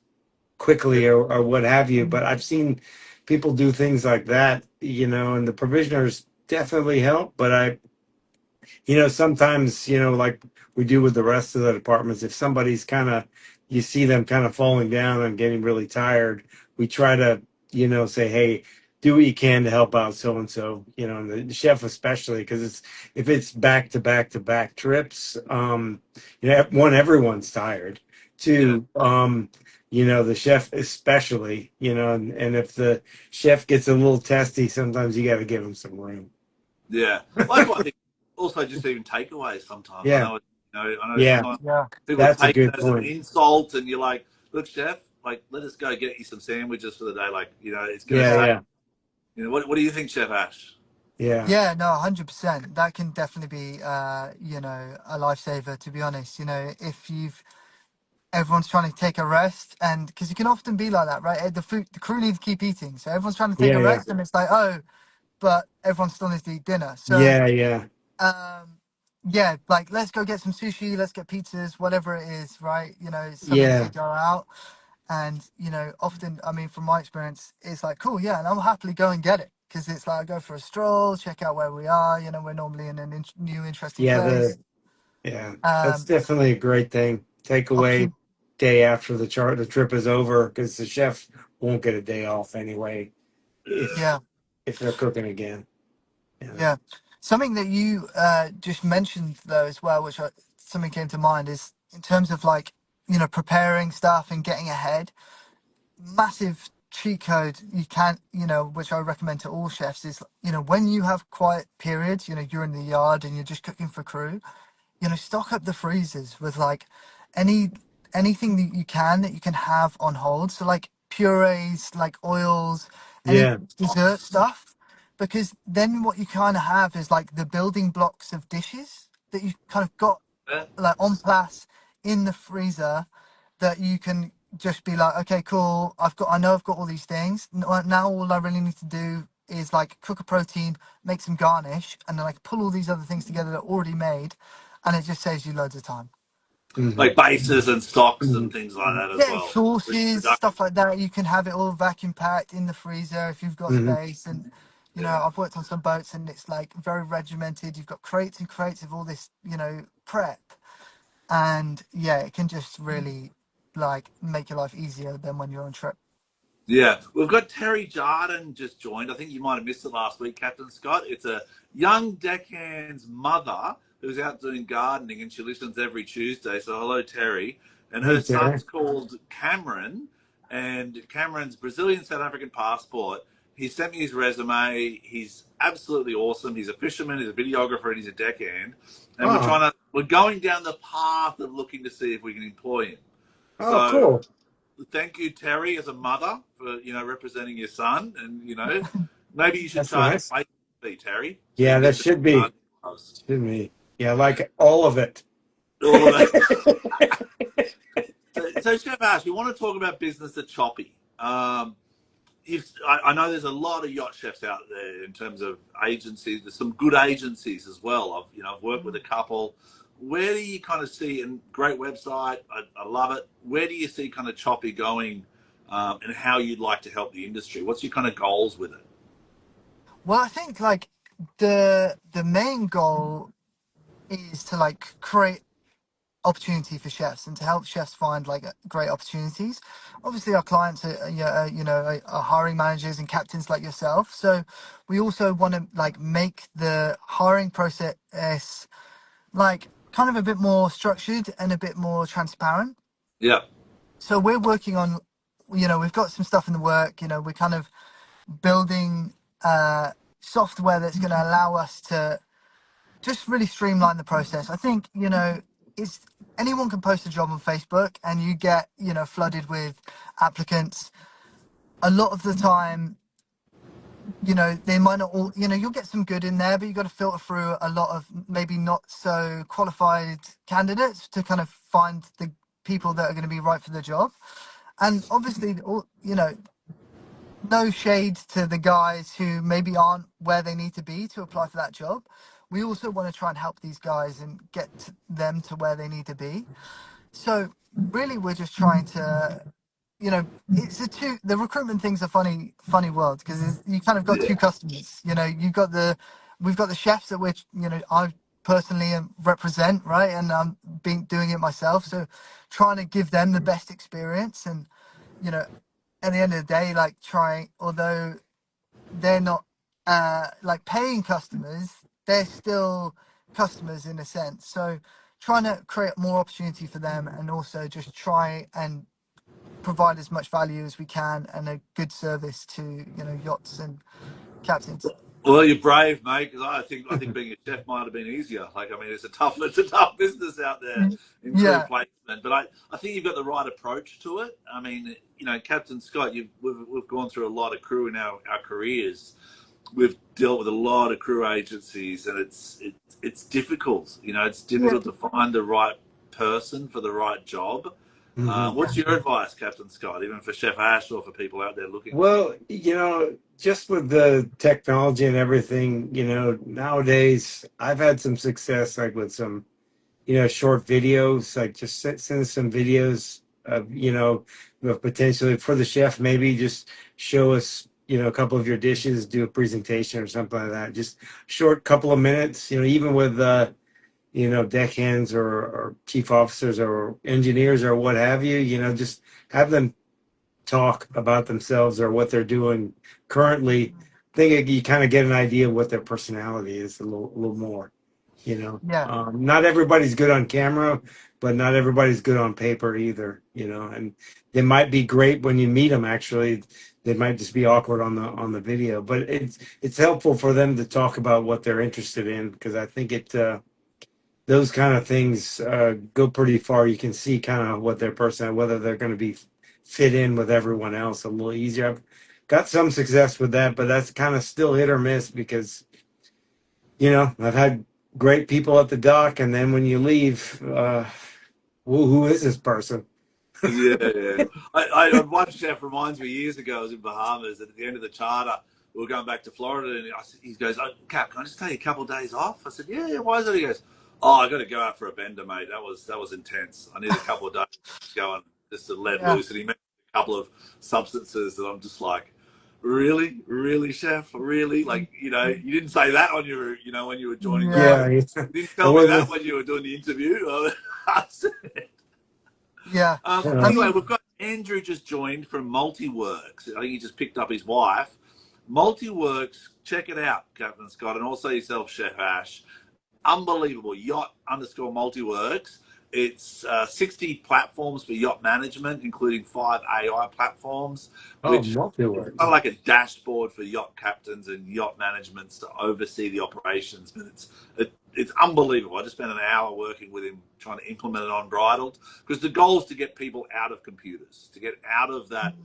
quickly or what have you. But I've seen people do things like that, and the provisioners definitely help. But sometimes, like we do with the rest of the departments, if somebody's you see them kind of falling down and getting really tired, we try to, say, hey, do what you can to help out so and so, and the chef especially, because if it's back to back to back trips, one, everyone's tired. Yeah, Two, the chef especially, and if the chef gets a little testy, sometimes you got to give him some room. yeah. Well, that's what I think. Also, just even takeaways sometimes. Yeah, I know yeah. sometimes Yeah, people That's a take it good as an point. insult, and you're like, look, chef, like, let us go get you some sandwiches for the day. Like, it's going to Yeah, save. yeah. yeah, What do you think, Chef Ash? yeah, Yeah, no, 100%. That can definitely be, a lifesaver, to be honest. If everyone's trying to take a rest, and because it can often be like that, right? The crew need to keep eating. So everyone's trying to take yeah, a yeah, rest, and it's like, oh, but everyone still needs to eat dinner. So, yeah, yeah, um, yeah, like let's go get some sushi, let's get pizzas, whatever it is, right? It's something that you yeah, go out. And often, I mean, from my experience, it's like, cool, yeah, and I'll happily go and get it because it's like I go for a stroll, check out where we are. We're normally in a new, interesting yeah. place. Yeah, that's Um, definitely a great thing. Take I'll away keep, day after the trip is over because the chef won't get a day off anyway if yeah, if they're cooking again. Yeah, yeah. Something that you just mentioned though as well, something came to mind is in terms of like preparing stuff and getting ahead. Massive cheat code you can which I recommend to all chefs is when you have quiet periods, you're in the yard and you're just cooking for crew, stock up the freezers with like any anything that you can have on hold. So like purees, like oils, any yeah, dessert stuff, because then what you kind of have is like the building blocks of dishes that you've kind of got Yeah. like en place in the freezer that you can just be like, okay, cool. I know I've got all these things. Now all I really need to do is like cook a protein, make some garnish, and then I can pull all these other things together that are already made, and it just saves you loads of time. hmm, Like bases and stocks hmm, and things like that as Yeah, well. sauces, Production. stuff like that. You can have it all vacuum packed in the freezer if you've got hmm. space. And Yeah. I've worked on some boats, and it's like very regimented. You've got crates and crates of all this, prep, and yeah, it can just really like make your life easier than when you're on trip. Yeah, we've got Terry Jardin just joined. I think you might have missed it last week, Captain Scott. It's a young deckhand's mother who's out doing gardening, and she listens every Tuesday. So hello, Terry. And her Hey, son's Terry. called Cameron, and Cameron's Brazilian South African passport. He sent me his resume. He's absolutely awesome. He's a fisherman, he's a videographer, and he's a deckhand. And Oh, we're going down the path of looking to see if we can employ him. oh, So cool. thank you, Terry, as a mother. for representing your son, and maybe you should That's charge a nice. place fee, Terry, so you Yeah, can that get some should be. gloves. Should be. Yeah, like all of it. All of it. So Chef Ash, we want to talk about business at Choppy. I know there's a lot of yacht chefs out there in terms of agencies. There's some good agencies as well. I've worked with a couple. Where do you kind of see, and great website, I love it. Where do you see kind of Choppy going, and how you'd like to help the industry? What's your kind of goals with it? Well, I think like the main goal is to like create opportunity for chefs and to help chefs find like great opportunities. Obviously, our clients are are hiring managers and captains like yourself. So we also want to like make the hiring process like kind of a bit more structured and a bit more transparent. Yeah, So we're working on, we've got some stuff in the work. We're kind of building software that's going to allow us to just really streamline the process. I think, it's anyone can post a job on Facebook and you get, flooded with applicants. A lot of the time, they might not all, you'll get some good in there, but you've got to filter through a lot of maybe not so qualified candidates to kind of find the people that are going to be right for the job. And obviously, no shade to the guys who maybe aren't where they need to be to apply for that job. We also want to try and help these guys and get them to where they need to be. So really, we're just trying to, it's the recruitment thing's a funny world because you kind of got yeah. two customers. We've got the chefs that I personally represent, right, and I'm doing it myself. So trying to give them the best experience and you know at the end of the day, like although they're not like paying customers, they're still customers in a sense. So trying to create more opportunity for them and also just try and provide as much value as we can and a good service to, yachts and captains. Well, you're brave, mate. Because I think being a chef might have been easier. Like, I mean, it's a tough business out there in crew Yeah. placement. But I think you've got the right approach to it. I mean, Captain Scott, we've gone through a lot of crew in our careers. We've dealt with a lot of crew agencies, and it's difficult. It's Yeah. difficult to find the right person for the right job. Hmm. What's your advice, Captain Scott, even for Chef Ash or for people out there looking? Well, just with the technology and everything, nowadays I've had some success like with some, short videos, like just send some videos of, of potentially for the chef, maybe just show us, a couple of your dishes, do a presentation or something like that. Just short couple of minutes, even with, deckhands or chief officers or engineers or what have you, just have them talk about themselves or what they're doing currently. I think you kind of get an idea of what their personality is a little more. Yeah. Not everybody's good on camera, but not everybody's good on paper either. And they might be great when you meet them. Actually, they might just be awkward on the video. But it's helpful for them to talk about what they're interested in because I think those kind of things go pretty far. You can see kind of what their person, whether they're going to be fit in with everyone else a little easier. I've got some success with that, but that's kind of still hit or miss because, I've had great people at the dock, and then when you leave, who is this person? Yeah, yeah. I one chef reminds me years ago. I was in Bahamas, and at the end of the charter, we were going back to Florida, and he goes, "Oh, Cap, can I just take a couple of days off?" I said, "Yeah, yeah. Why is it?" He goes, "Oh, I got to go out for a bender, mate. That was intense. I need a couple of days going just to let Yeah. loose." And he mentioned a couple of substances that I'm just like, "Really, really, chef, really?" Like, you didn't say that on when you were joining the Yeah. boat. Yeah, You didn't it tell me that wasn't. when you were doing the interview. Yeah. I Uh, Anyway, mean, we've got Andrew just joined from Multiworks. I think he just picked up his wife. Multiworks, check it out, Captain Scott, and also yourself, Chef Ash. Unbelievable. Yacht_Multiworks. It's 60 platforms for yacht management, including 5 AI platforms, oh, which is kind of multi-works. like a dashboard for yacht captains and yacht managements to oversee the operations. But it's unbelievable. I just spent an hour working with him trying to implement it on Bridled because the goal is to get people out of computers, to get out of that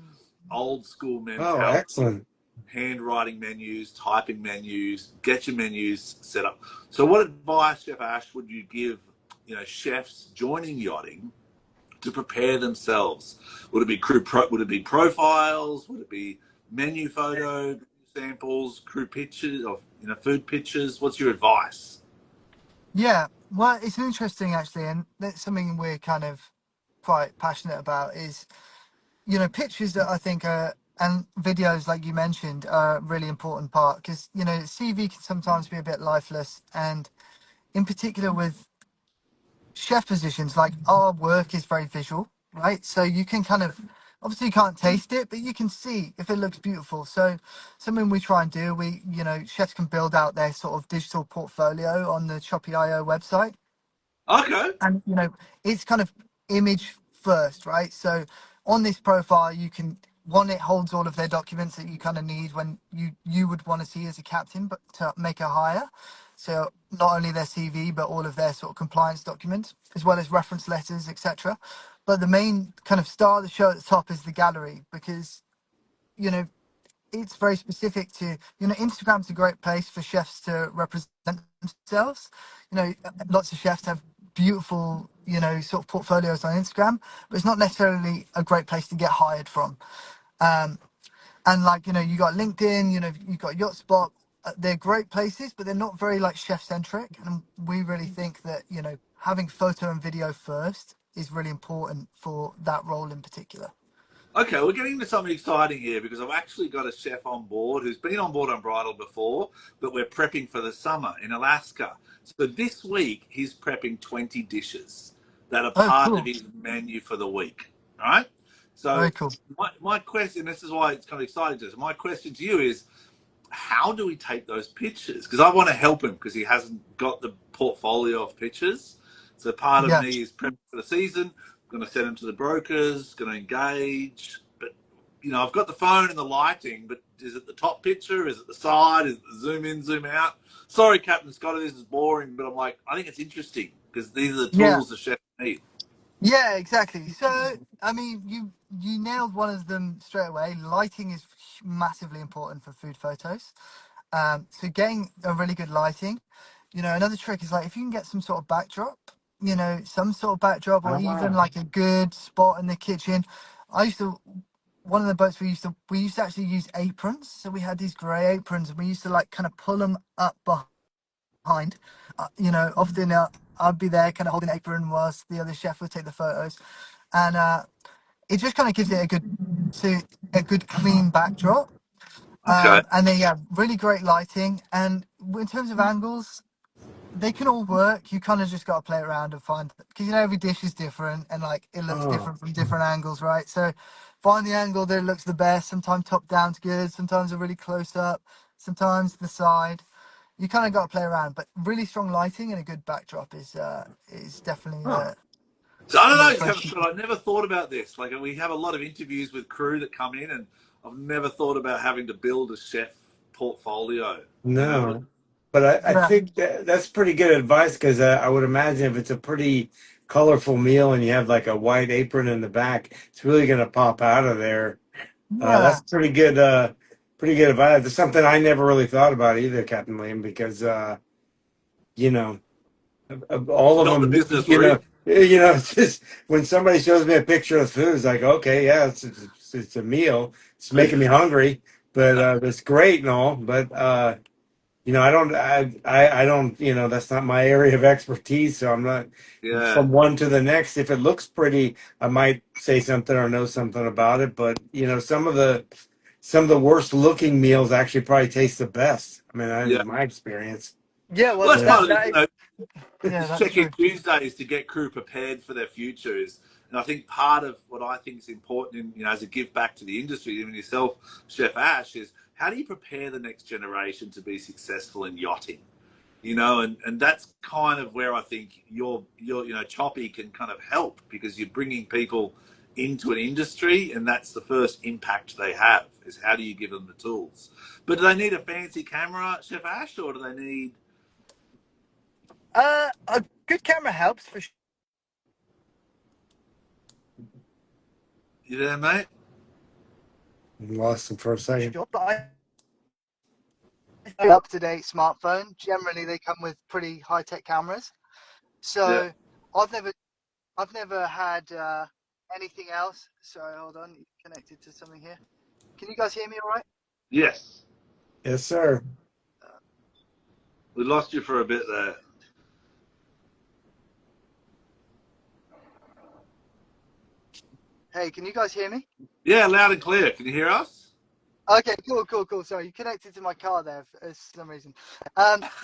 old school Oh, mentality, excellent. handwriting menus, typing menus, get your menus set up. So what advice, Chef Ash, would you give, chefs joining yachting to prepare themselves? Would it be would it be profiles? Would it be menu photo samples, crew pictures, or food pictures? What's your advice? Yeah, well, it's interesting actually, and that's something we're kind of quite passionate about. Is pictures that I think are and videos like you mentioned are a really important part because CV can sometimes be a bit lifeless, and in particular with chef positions, like our work is very visual, right? So you can kind of obviously you can't taste it, but you can see if it looks beautiful. So something we try and do, chefs can build out their sort of digital portfolio on the Choppy.io website, Okay. and it's kind of image first, right? So on this profile you can, one, it holds all of their documents that you kind of need when you would want to see as a captain, but to make a hire. So not only their CV but all of their sort of compliance documents as well as reference letters, etc. But the main kind of star of the show at the top is the gallery, because you know it's very specific to, Instagram's a great place for chefs to represent themselves. Lots of chefs have beautiful, sort of portfolios on Instagram, but it's not necessarily a great place to get hired from. um and like, you got LinkedIn, you got Yacht Spot. They're great places, but they're not very like chef centric, and we really think that having photo and video first is really important for that role in particular. Okay, we're getting into something exciting here because I've actually got a chef on board who's been on board Unbridled before, but we're prepping for the summer in Alaska. So this week he's prepping 20 dishes that are Oh, part of cool. his menu for the week, right? So Very cool. my question, this is why it's kind of exciting to us. My question to you is, how do we take those pictures? Because I want to help him because he hasn't got the portfolio of pictures. So part of Yeah. me is prepping for the season, going to send them to the brokers, going to engage. But, I've got the phone and the lighting, but is it the top picture? Is it the side? Is it the zoom in, zoom out? Sorry, Captain Scotty, this is boring, but I'm like, I think it's interesting because these are the Yeah. tools the chef need. Yeah, exactly. So, I mean, you nailed one of them straight away. Lighting is massively important for food photos. So getting a really good lighting. Another trick is like if you can get some sort of backdrop, some sort of backdrop, or even Ah. like a good spot in the kitchen. I used to One of the boats we used to actually use aprons. So we had these grey aprons, and we used to like kind of pull them up behind. Often I'd be there kind of holding the apron whilst the other chef would take the photos, and it just kind of gives it a good clean backdrop. Okay. And then yeah, really great lighting. And in terms of angles, they can all work. You kind of just got to play around and find, because every dish is different and like it looks Oh. different from different angles, right? So find the angle that looks the best. Sometimes top down's good. Sometimes a really close up. Sometimes the side. You kind of got to play around, but really strong lighting and a good backdrop is definitely Huh. So I don't know, Captain motivation. Scott. I never thought about this. Like we have a lot of interviews with crew that come in, and I've never thought about having to build a chef portfolio. But No, but I Yeah, think that's pretty good advice because I would imagine if it's a pretty colorful meal and you have like a white apron in the back, it's really going to pop out of there. That's yeah, pretty good advice. It's something I never really thought about either, Captain Liam, because you know, of all it's of not the them, business we're in. it's just when somebody shows me a picture of food, it's like, okay, yeah, it's a meal. It's making me hungry, but it's great and all, but. I don't, that's not my area of expertise. So I'm not Yeah, from one to the next. If it looks pretty, I might say something or know something about it. But some of the worst looking meals actually probably taste the best. I mean, yeah. in my experience. yeah. Well, Well, that's But part of that is, yeah, this that's check-in true. Tuesdays to get crew prepared for their futures. And I think part of what I think is important, as a give back to the industry, even yourself, Chef Ash, is how do you prepare the next generation to be successful in yachting? And that's kind of where I think your Choppy can kind of help, because you're bringing people into an industry, and that's the first impact they have, is how do you give them the tools. But do they need a fancy camera, Chef Ash, or do they need, A good camera helps for you there, mate? Lost him for a second. Sure, but I up to date smartphone. Generally, they come with pretty high tech cameras. Yeah. So I've never I've never had anything else. Sorry, hold on. You connected to something here. Can you guys hear me all right? Yes. Yes, sir. We lost you for a bit there. Hey, can you guys hear me? Yeah, loud and clear. Can you hear us? Okay, cool. Sorry, you connected to my car there for some reason.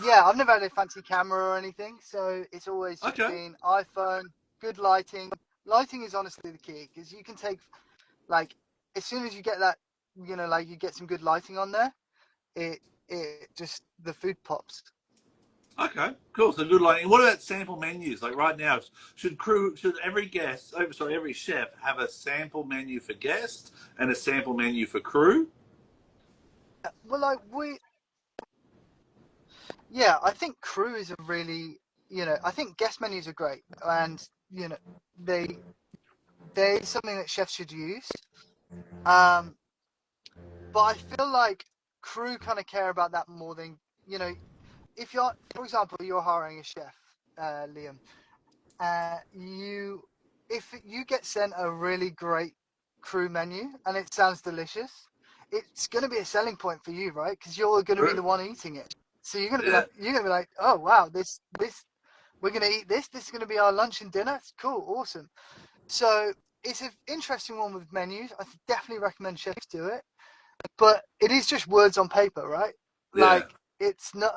Yeah, I've never had a fancy camera or anything, so it's always just Okay. been iPhone, good lighting. Lighting is honestly the key because you can take like as soon as you get that, like you get some good lighting on there, it just the food pops. Okay, cool. So good lighting. What about sample menus? Like right now, should every guest, oh, sorry, every chef have a sample menu for guests and a sample menu for crew? Well, like yeah, I think crew is a really, I think guest menus are great, and they they're something that chefs should use. Um, but I feel like crew kind of care about that more than you know. If you're, for example, you're hiring a chef, Liam, you if you get sent a really great crew menu and it sounds delicious, it's going to be a selling point for you, right? Because you're going to be True. the one eating it. So Yeah. you're going to be like, oh wow, this we're going to eat this. This is going to be our lunch and dinner. It's cool, awesome. So it's an interesting one with menus. I definitely recommend chefs do it, but it is just words on paper, right? Yeah. Like it's not,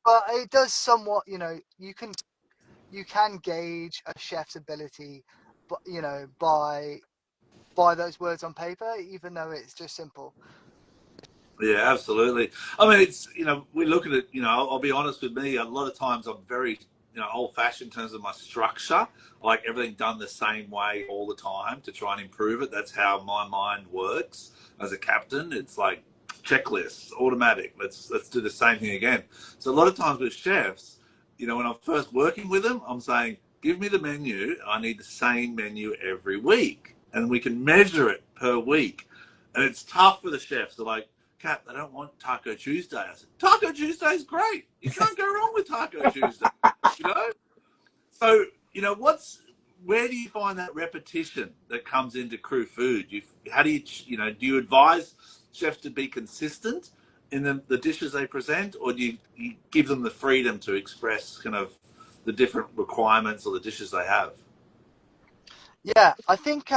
but it does somewhat. You can gauge a chef's ability, but by those words on paper, even though it's just simple. Yeah, absolutely. I mean, it's, we look at it, I'll be honest with me, a lot of times I'm very, old fashioned in terms of my structure. I like everything done the same way all the time to try and improve it. That's how my mind works as a captain. It's like checklists, automatic. Let's do the same thing again. So a lot of times with chefs, when I'm first working with them, I'm saying, give me the menu. I need the same menu every week. And we can measure it per week. And it's tough for the chefs. They're like, Cat, they don't want Taco Tuesday. I said, Taco Tuesday's great. You can't go wrong with Taco Tuesday. You know? So, where do you find that repetition that comes into crew food? How do do you advise chefs to be consistent in the dishes they present, or do you give them the freedom to express kind of the different requirements or the dishes they have? Yeah, I think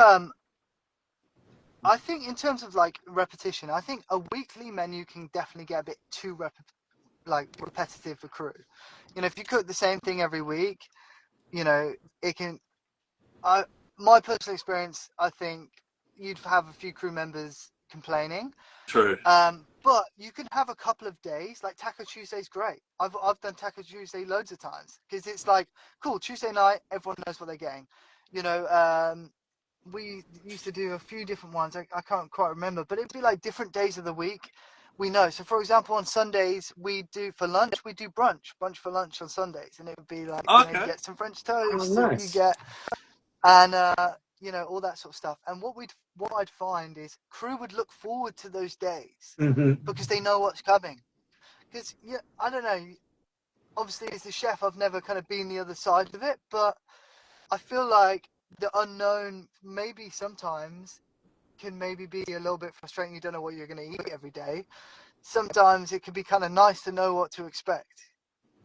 in terms of like repetition, I think a weekly menu can definitely get a bit too repetitive for crew. If you cook the same thing every week, it can. I My personal experience, I think you'd have a few crew members complaining. True. But you can have a couple of days. Like Taco Tuesday's great. I've done Taco Tuesday loads of times because it's like cool. Tuesday night, everyone knows what they're getting. You know, we used to do a few different ones. I can't quite remember, but it'd be like different days of the week. We know. So for example, on Sundays for lunch we do brunch for lunch on Sundays, and it would be like you Okay. get some French Oh, toast, you nice. get and all that sort of stuff. And what I'd find is crew would look forward to those days Hmm. because they know what's coming. Because I don't know. Obviously, as a chef, I've never kind of been the other side of it, but I feel like the unknown maybe sometimes can maybe be a little bit frustrating. You don't know what you're going to eat every day. Sometimes it can be kind of nice to know what to expect.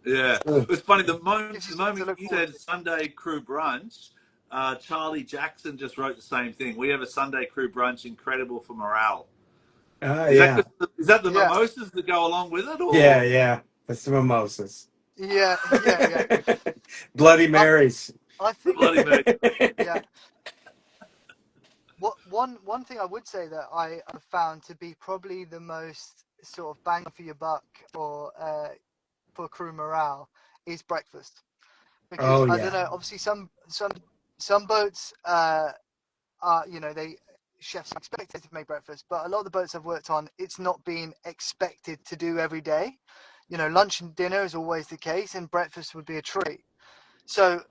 Yeah, Sure. it's funny. Gives you The something to moment look you forward said to. Sunday crew brunch, Charlie Jackson just wrote the same thing. We have a Sunday crew brunch, incredible for morale. Ah, Is that yeah. 'cause is that the Yeah, mimosas that go along with it, Yeah, or yeah. That's the mimosas. yeah. Bloody I Marys. I the think Bloody Mary? yeah. One thing I would say that I have found to be probably the most sort of bang for your buck or for crew morale is breakfast, because Oh, I don't yeah. know. Obviously, some boats are they chefs are expected to make breakfast, but a lot of the boats I've worked on, it's not being expected to do every day. Lunch and dinner is always the case, and breakfast would be a treat. So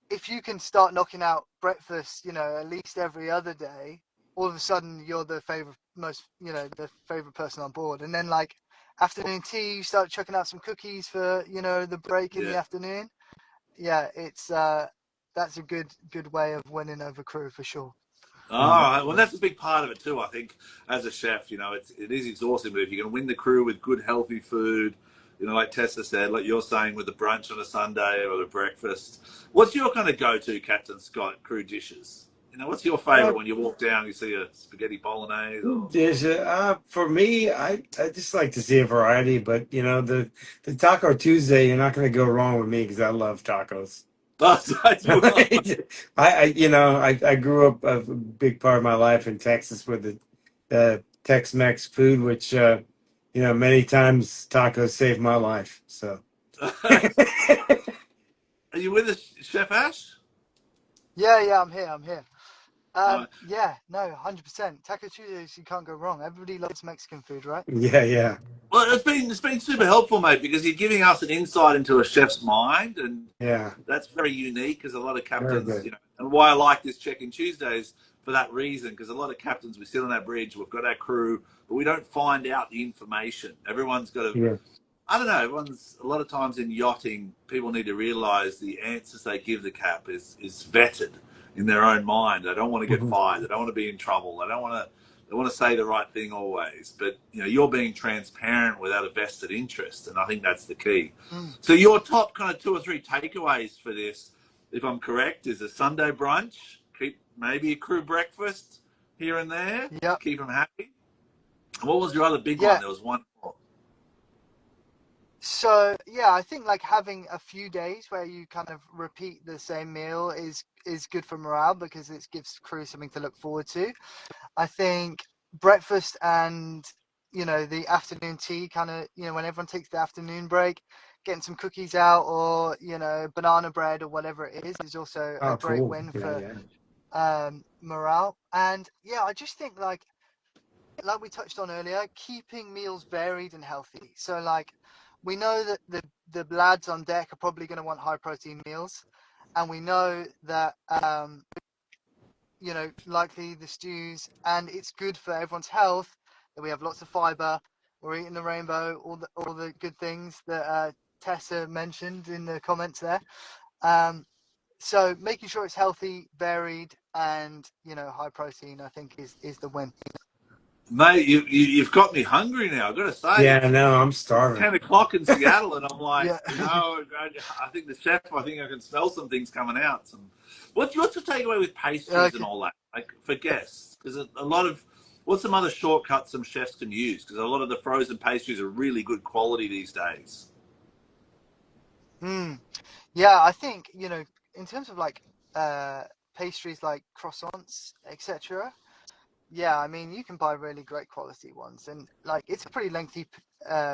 if you can start knocking out breakfast, at least every other day, all of a sudden you're the the favorite person on board. And then like afternoon tea, you start chucking out some cookies for, the break in Yeah. the afternoon. Yeah, it's that's a good way of winning over crew for sure. All right. Well, that's a big part of it too. I think as a chef, it is exhausting, but if you can win the crew with good, healthy food, like Tessa said, like you're saying with the brunch on a Sunday or the breakfast, what's your kind of go-to, Captain Scott, crew dishes? What's your Uh, favorite when you walk down, you see a spaghetti bolognese or? for me, I just like to see a variety, but the Taco Tuesday, you're not going to go wrong with me because I love tacos. Oh, so you are. I grew up a big part of my life in Texas with the Tex-Mex food, which many times tacos saved my life. So Are you with us, Chef Ash? Yeah, I'm here. Uh, Yeah, no, 100%. Taco Tuesdays, you can't go wrong. Everybody loves Mexican food, right? yeah, well, it's been super helpful, mate, because you're giving us an insight into a chef's mind, and yeah, that's very unique. Because a lot of very captains, good. and why I like this check-in Tuesdays for that reason. Because a lot of captains, we sit on that bridge, we've got our crew, but we don't find out the information. Everyone's got to. Yeah. I don't know. A lot of times in yachting, people need to realise the answers they give the cap is vetted in their own mind. They don't want to get Mhm. fired. They don't want to be in trouble. They want to say the right thing always. But you're being transparent without a vested interest, and I think that's the key. Mm. So your top kind of 2 or 3 takeaways for this, if I'm correct, is a Sunday brunch, keep maybe a crew breakfast here and there to Yep. keep them happy. And what was your other big one? Yeah. There was one more. So yeah, I think like having a few days where you kind of repeat the same meal is good for morale because it gives crew something to look forward to. I think breakfast and the afternoon tea kind of when everyone takes the afternoon break, getting some cookies out or banana bread or whatever it is also a Oh, great cool. win Yeah, for yeah. morale. And yeah, I just think like we touched on earlier, keeping meals varied and healthy. So like we know that the lads on deck are probably going to want high protein meals, and we know that likely the stews, and it's good for everyone's health that we have lots of fiber. We're eating the rainbow, all the good things that Tessa mentioned in the comments there. Um, so making sure it's healthy, varied, and high protein, I think is the win. Mate, you've got me hungry now. I've got to say, Yeah, it's no, I'm it's starving. 10 o'clock in Seattle, and I'm like, Yeah. I think the chef. I think I can smell some things coming out. What's the takeaway with pastries and Okay. all that, like for guests? Because a lot of what's some other shortcuts some chefs can use? Because a lot of the frozen pastries are really good quality these days. Hmm. Yeah, I think, in terms of like uh pastries like croissants, etc. Yeah, I mean, you can buy really great quality ones, and like it's a pretty lengthy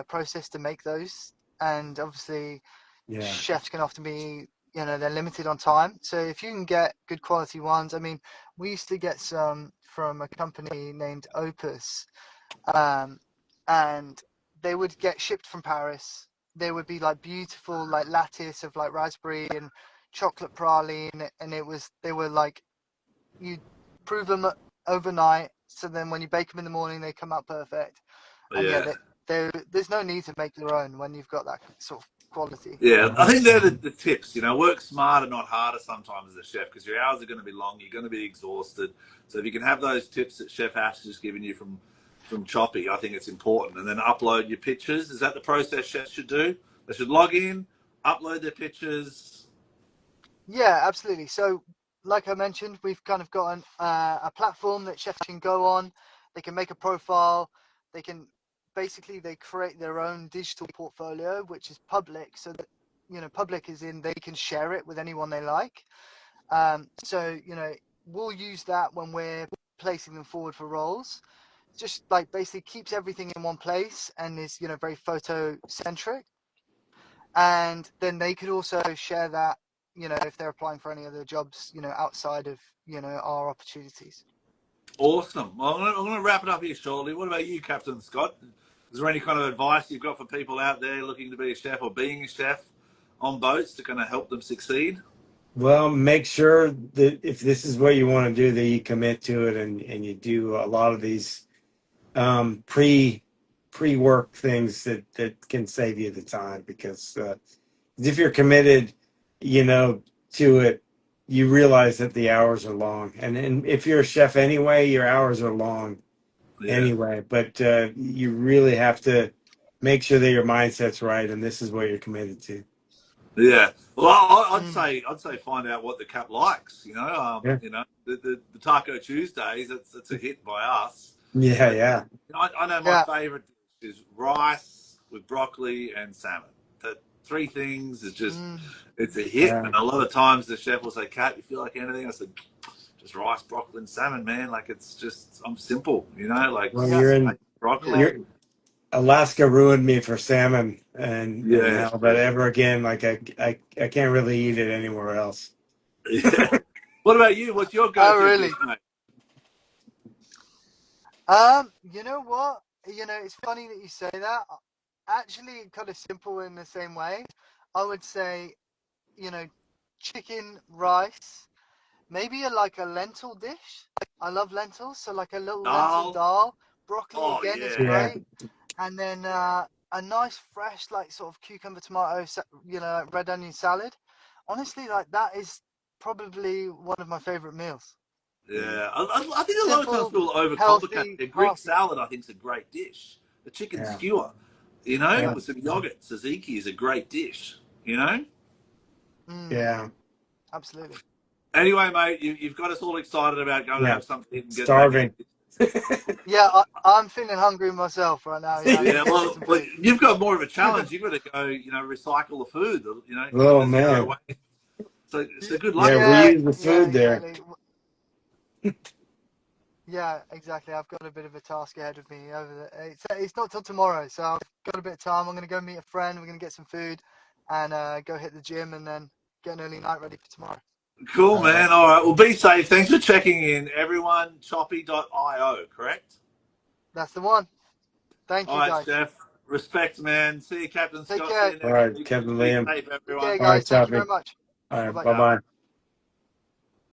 process to make those. And obviously, Yeah, chefs can often be, they're limited on time. So if you can get good quality ones, I mean, we used to get some from a company named Opus, um, and they would get shipped from Paris. They would be like beautiful, like lattice of like raspberry and chocolate praline, and they were like you prove them overnight, so then when you bake them in the morning, they come out perfect. And yeah, Yeah. there's no need to make your own when you've got that sort of quality. Yeah, I think they're the tips. Work smarter, not harder sometimes as a chef because your hours are going to be long. You're going to be exhausted. So if you can have those tips that Chef Ash has given you from Choppy, I think it's important. And then upload your pictures. Is that the process chefs should do? They should log in, upload their pictures. Yeah, absolutely. So, like I mentioned, we've kind of got a platform that chefs can go on. They can make a profile. They can they create their own digital portfolio, which is public. So that public is in they can share it with anyone they like. So we'll use that when we're placing them forward for roles. Just like basically keeps everything in one place and is very photo centric. And then they could also share that if they're applying for any other jobs outside of our opportunities. Awesome. Well, I'm going to wrap it up here shortly. What about you, Captain Scott? Is there any kind of advice you've got for people out there looking to be a chef or being a chef on boats to kind of help them succeed? Well, make sure that if this is what you want to do, that you commit to it, and you do a lot of these pre work things that can save you the time, because if you're committed, you know, to it, you realize that the hours are long, and if you're a chef anyway, your hours are long Yeah. anyway. But you really have to make sure that your mindset's right, and this is what you're committed to. Yeah. Well, Mm. I'd say find out what the cap likes. Yeah, The Taco Tuesdays. It's a hit by us. yeah, But yeah, I know my Yeah, favourite dish is rice with broccoli and salmon. The three things is just mm. it's a hit. yeah. And a lot of times the chef will say, "Kat, you feel like anything?" I said, "Just rice, broccoli, and salmon, man. Like it's just I'm simple. Like Well, Yeah, you're in. steak, broccoli." yeah, You're Alaska ruined me for salmon, and Yeah. now, but ever again, like I can't really eat it anywhere else. Yeah. What about you? What's your oh go-to really? dish, mate? You know what? It's funny that you say that. Actually, kind of simple in the same way. I would say, you know, chicken, rice, maybe like a lentil dish. I love lentils, so like a little lentil Dal. dal. Broccoli Oh again is yeah. Yeah, great, and then a nice fresh like sort of cucumber tomato, like red onion salad. Honestly, like that is probably one of my favorite meals. Yeah, I think a lot of times Simple, people overcomplicate healthy, it. Greek hearty. salad, I think, is a great dish. A chicken yeah, skewer, yeah, Yeah. with some yogurt. Tzatziki is a great dish. Mm, yeah, absolutely. Anyway, mate, you've got us all excited about going to yeah. have something to eat and get making Starving. it. Yeah, I'm feeling hungry myself right now. Yeah, I need Yeah, to go get well, some food. you've got more of a challenge. You've got to go, recycle the food. Keep Oh the zero man. waste. So good luck Yeah, with that. Yeah, reuse the yeah, food there. exactly. Yeah, exactly. I've got a bit of a task ahead of me over it's not till tomorrow, so I've got a bit of time. I'm gonna go meet a friend. We're gonna get some food, and go hit the gym, and then get an early night ready for tomorrow. Cool, All right. man. All right. Well, be safe. Thanks for checking in, everyone. Choppy.io, correct? That's the one. Thank All you, right, guys. Chef. Respect, man. See you, Captain Take Scott. See care. you All next right, week. Kevin Be Liam. safe, Take care, everyone. All right, guys. Thank you very Choppy. much. All Bye right, bye. bye Ciao. bye.